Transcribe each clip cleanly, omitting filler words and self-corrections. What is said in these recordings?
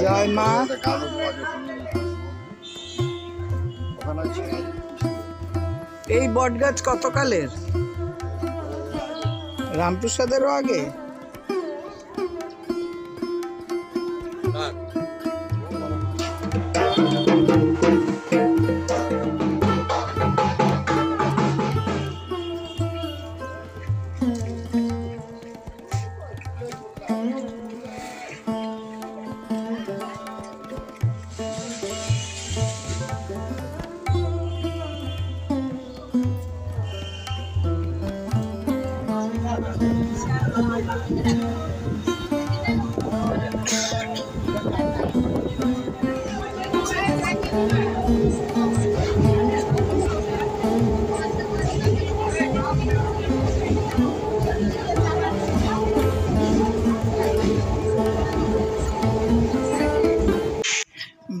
জয় মা। এই বট গাছ কত কালের? রামপ্রসাদেরও আগে?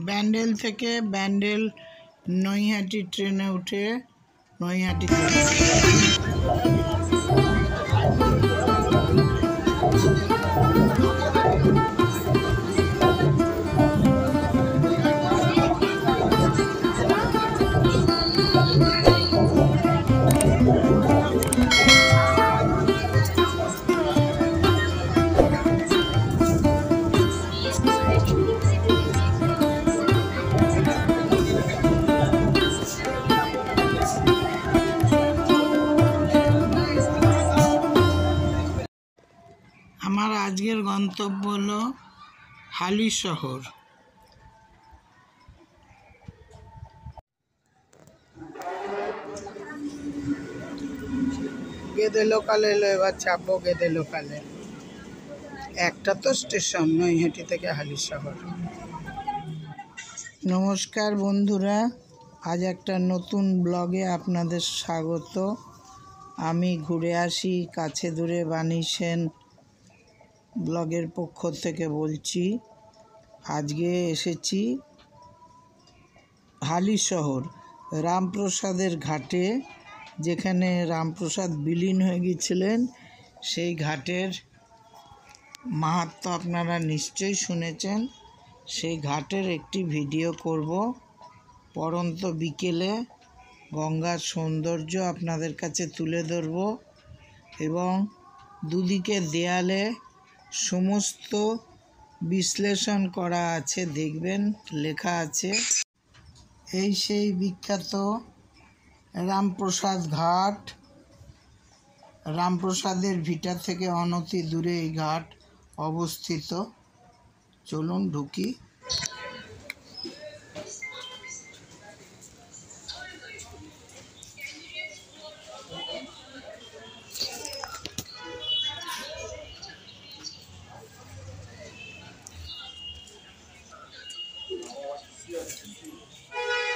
ব্যান্ডেল থেকে ব্যান্ডেল নৈহাটি ট্রেনে উঠে নৈহাটি আমার আজকের গন্তব্য হলো হালিশহর। গেদে লোকালে এলো, এবার চাপবো গেদে লোকালে। একটা তো স্টেশন নৈহাটি থেকে হালিশহর। নমস্কার বন্ধুরা, আজ একটা নতুন ব্লগে আপনাদের স্বাগত। আমি ঘুরে আসি কাছে দূরে বাণী সেন ব্লগের পক্ষ থেকে বলছি। আজকে এসেছি হালিশহর রামপ্রসাদের ঘাটে, যেখানে রামপ্রসাদ বিলীন হয়ে গিয়েছিলেন। সেই ঘাটের মাহাত্ম্য আপনারা নিশ্চয়ই শুনেছেন। সেই ঘাটের একটি ভিডিও করব। পড়ন্ত বিকেলে গঙ্গার সৌন্দর্য আপনাদের কাছে তুলে ধরব এবং দুদিকে দেয়ালে সমস্ত বিশ্লেষণ করা আছে, দেখবেন লেখা আছে। এই সেই বিখ্যাত রামপ্রসাদ ঘাট। রামপ্রসাদের ভিটা থেকে অনতি দূরে এই ঘাট অবস্থিত। চলুন ঢুকি।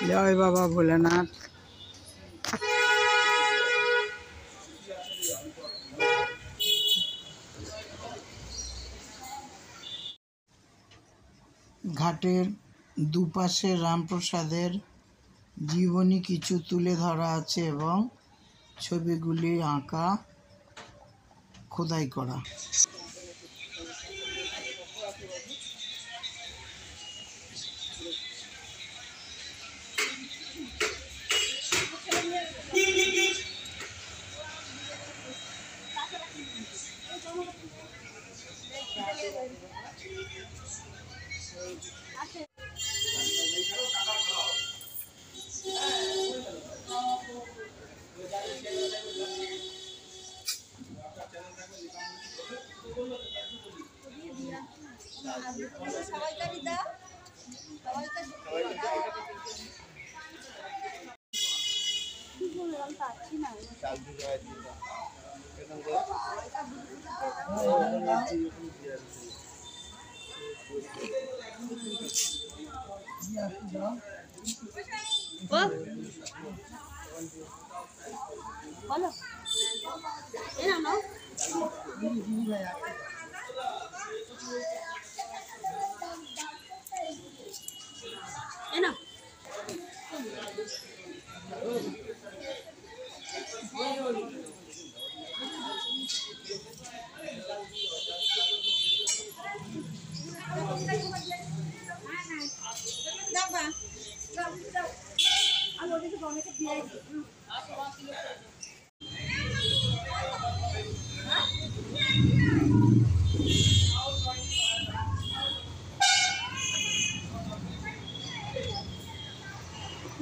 জয় বাবা ভোলেনাথ। ঘাটের দুপাশে রামপ্রসাদের জীবনী কিছু তুলে ধরা আছে এবং ছবিগুলি আঁকা, খোদাই করা।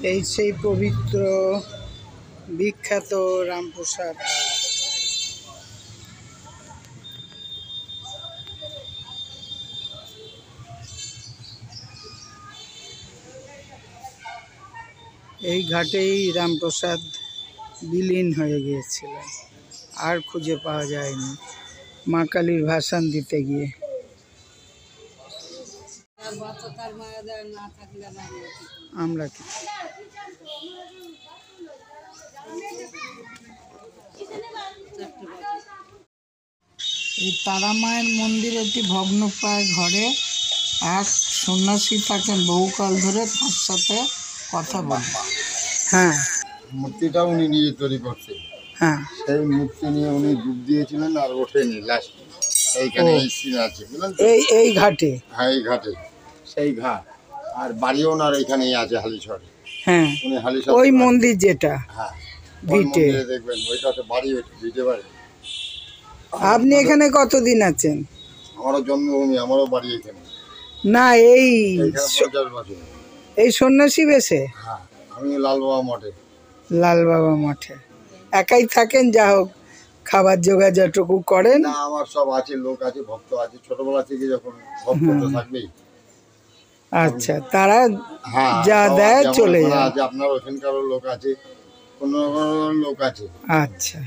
এই সেই পবিত্র বিখ্যাত রামপ্রসাদ। এই ঘাটেই রামপ্রসাদ বিলীন হয়ে গিয়েছিলেন, আর খুঁজে পাওয়া যায়নি মা কালীর ভাসান দিতে গিয়ে। আমরা কি এই তারা মায়ের মন্দির একটি ভগ্নপ্রায় ঘরে এক সন্ন্যাসী থাকেন বহুকাল ধরে, তার সাথে কথা বলে। হ্যাঁ, মূর্তিটা উনি নিজে তৈরি করছেন। হ্যাঁ, সেই মূর্তি নিয়ে উনি ডুব দিয়েছিলেন আর ওঠেনি, লাস্ট এইখানে এই সিন আছে, বুঝলেন তো? এই ঘাটে। হ্যাঁ, এই ঘাটে, সেই ঘাট। আর বাড়িও ওনার এখানেই আছে, হালিশহরে। হ্যাঁ, উনি হালিশহর, ওই মন্দির যেটা হ্যাঁ ভিটে। দেখবেন ওইটা তো বাড়ি, ওইটা ভিটে বাড়ি। আপনি এখানে কতদিন আছেন? আমারও জন্মভূমি, আমারও বাড়ি এখানে। না, এই 50 বছর। এই সন্ন্যাসী বেশে? হ্যাঁ, আমি লাল বাবা মঠে। লাল বাবা মঠে একাই থাকেন? যা হোক, খাবার জোগাড় যতটুকু করেন। না, আমার সব আছে, লোক আছে, ভক্ত আছে, ছোটবেলা থেকে যখন ভক্ত তো থাকবেই। আচ্ছা, তারা হ্যাঁ, যা দেয় চলে যায়। আপনার ওখানকারও লোক আছে, কোনো লোক আছে। আচ্ছা,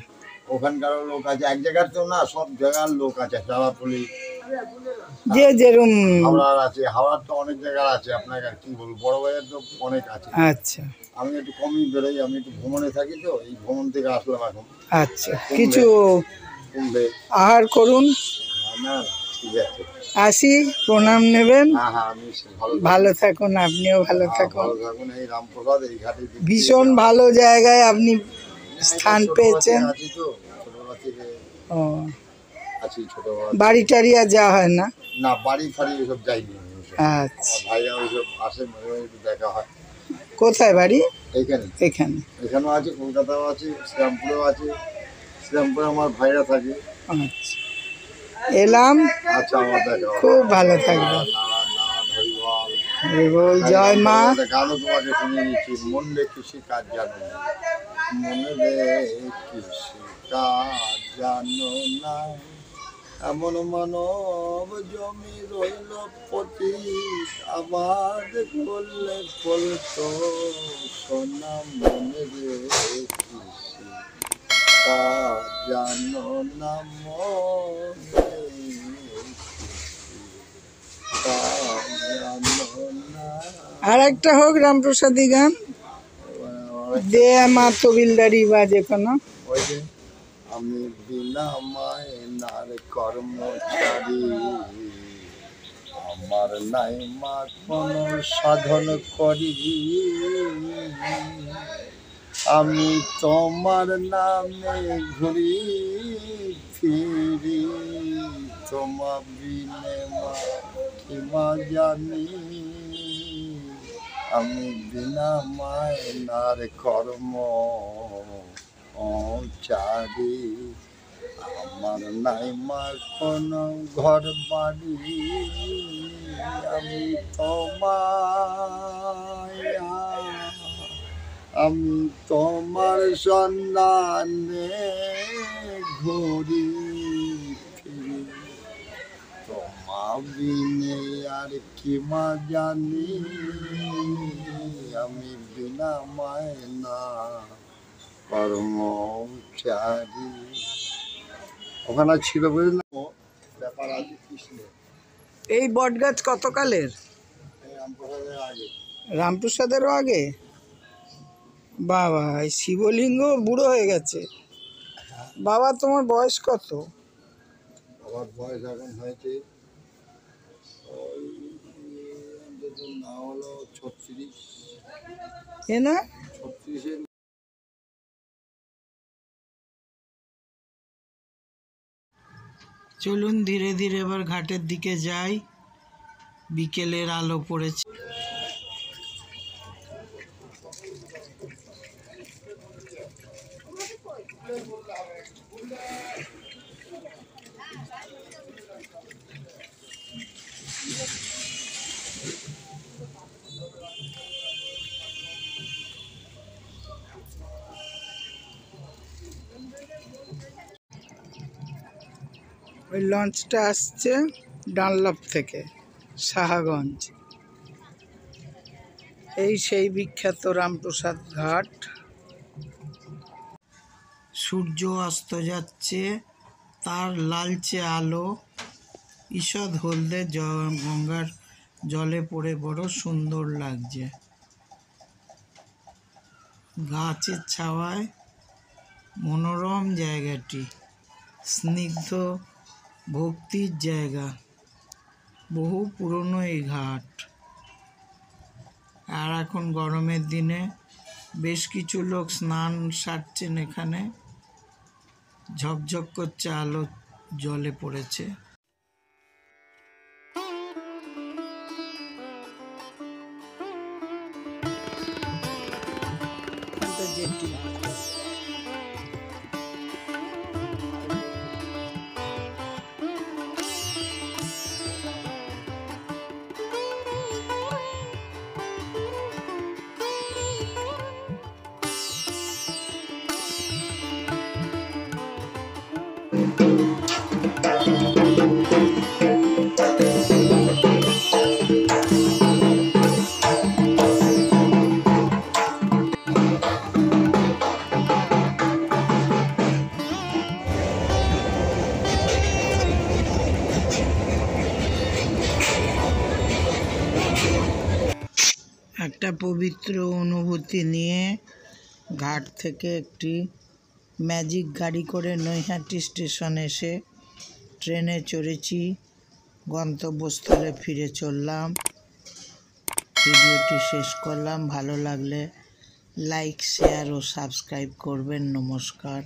ওখানকারও লোক আছে, এক জায়গার তো না, সব জায়গার লোক আছে। চালাপুলি, যে যেরম। হাওড়ার আছে, হাওড়ার তো অনেক জায়গার আছে, আপনাকে আর কি বলবো, বড় ভাইয়ের তো অনেক আছে। আচ্ছা, আমি একটু কমই বেরোই, আমি একটু ভ্রমণে থাকি, তো এই ভ্রমণ থেকে আসলাম এখন। আচ্ছা, কিছু কুম্ভে আহার করুন। না, ঠিক আছে, আসি, প্রণাম নেবেন। হ্যাঁ হ্যাঁ, আমি ভালো থাকুন, আপনিও ভালো থাকুন। ভালো থাকুন। এই রামপ্রসাদ, এই ঘাটে ভীষণ ভালো জায়গায় আপনি স্থান পেয়েছেন। আছি তো, ছোটবেলা থেকে ও, আছি, ছোটবেলা। বাড়ি টাড়ি আর যাওয়া হয় না? না, বাড়ি ফাড়ি ওইসব যাইনি। আচ্ছা, ভাইরা ওইসব আসে, মাঝে মাঝে একটু দেখা হয়। কোথায় বাড়ি? এইখানে, এখানে। এখানেও আছে, কলকাতাও আছে, শ্রীরামপুরেও আছে। শ্রীরামপুরে আমার ভাইরা থাকে। আচ্ছা, এলাম। আচ্ছা, আমার দেখা খুব ভালো থাকবে। হরিবল, জয় মা। গানও তোমাকে শুনিয়ে দিচ্ছি, মন রে কৃষি কাজ জানো, মনে রে কৃষি কাজ জানো না, এমন মানব জমি রইল পতি, আবাদ করলে ফলতো সোনা, মনে রে কৃষি কাজ জানো না, মনে আর একটা হোক রামপ্রসাদী গান, দে মা তবিলদারি বা যে কোনো। ওই যে, আমি বিনা মায়নার কর্মচারী, আমার নাই মা কোন সাধন করি, আমি তোমার নামে ঘুরি ফিরি, তোমা বিনে মা কি মা জানি, আমি বিনা মায়নার কর্ম চারি, আমার নাই মা কোন ঘর বাড়ি, আমি আমি তোমার সন্ধানে ঘুরি ফিরি, তোমা বিনে আর কি মা জানি, আমি বিনা মায়না কর্মচারী। ওখানে ছিল, বুঝলেন, ব্যাপার আছে কৃষ্ণ। এই বটগাছ কতকালের? রামপ্রসাদের আগে। রামপ্রসাদেরও আগে? বাবা, এই শিবলিঙ্গ বুড়ো হয়ে গেছে। বাবা, তোমার বয়স কত? আমার বয়স এখন হয়েছে ওই না হলো 36। এ না, 36-এর চলুন ধীরে ধীরে এবার ঘাটের দিকে যাই। বিকেলের আলো পড়েছে। ওই লঞ্চটা আসছে ডানলপ থেকে, সাহাগঞ্জ। এই সেই বিখ্যাত রামপ্রসাদ ঘাট। সূর্য অস্ত যাচ্ছে, তার লালচে আলো ঈষৎ হলদে গঙ্গার জলে পড়ে বড় সুন্দর লাগছে। গাছের ছাওয়ায় মনোরম জায়গাটি, স্নিগ্ধ ভক্তির জায়গা। বহু পুরনো এই ঘাট। আর এখন গরমের দিনে বেশ কিছু লোক স্নান সারছেন এখানে। ঝকঝক করছে আলো, জলে পড়েছে। যেটি একটা পবিত্র অনুভূতি নিয়ে ঘাট থেকে একটি ম্যাজিক গাড়ি করে নৈহাটি স্টেশন এসে ট্রেনে চড়েছি, গন্তব্যস্থলে ফিরে চললাম। ভিডিওটি শেষ করলাম। ভালো লাগলে লাইক, শেয়ার ও সাবস্ক্রাইব করবেন। নমস্কার।